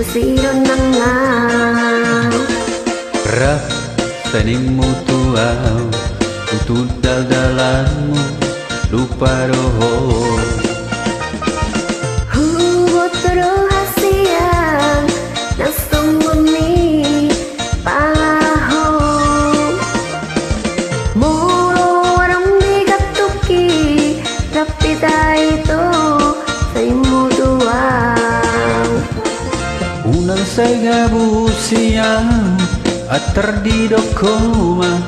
tusidonangan Rap senimu tuau Tutut dal-dalanmu lupa roho Hubot rahasia Nang sembunyi paho Mulu warang digatuki Tapi tak itu Saimu tuau Unang saya busiang Atar di dokoma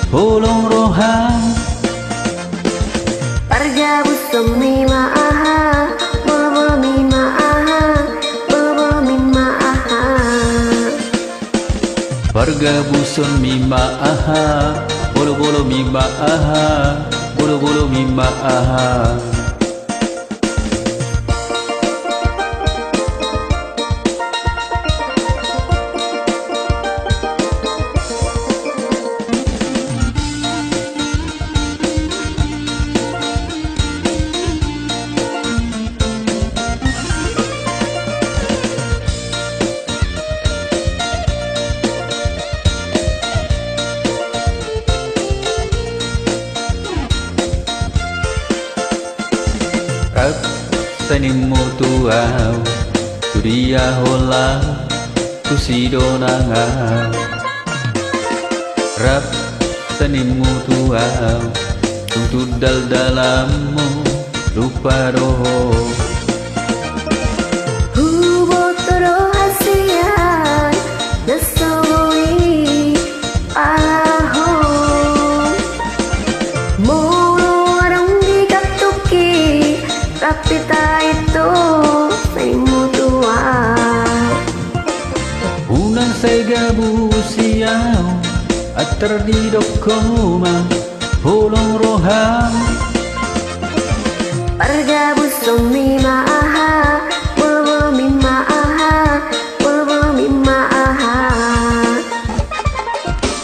Holong rohang Parja busum mima aha Bolo-bolo mima aha Bolo-bolo mima aha Warga busun mima aha Bolo-bolo mima aha Bolo-bolo mima aha Rap senimu tuau Tu dia hola Tu sidonanga Rap senimu tuau Tuntut dal-dalammu lupa roho Hubot rahasia Nasawui paho Mulu warang digatuki Tapi tak itu Saimu tuau Unang saya gabu siau Atar di dokoma Holong rohang Parja busum mima aha Bolo-bolo mima aha Bolo-bolo mima aha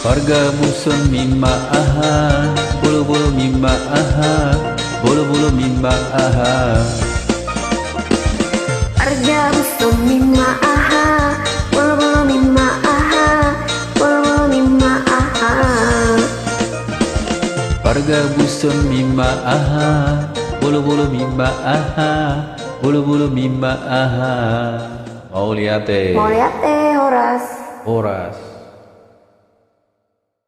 Warga busun mima aha Bolo-bolo mima aha Bolo-bolo mima aha Parja busum mima aha Bolo-bolo mima aha Bolo-bolo mima aha Warga busun mima aha Bolo-bolo mima aha Bolo-bolo mima aha Mau lihat Horas Horas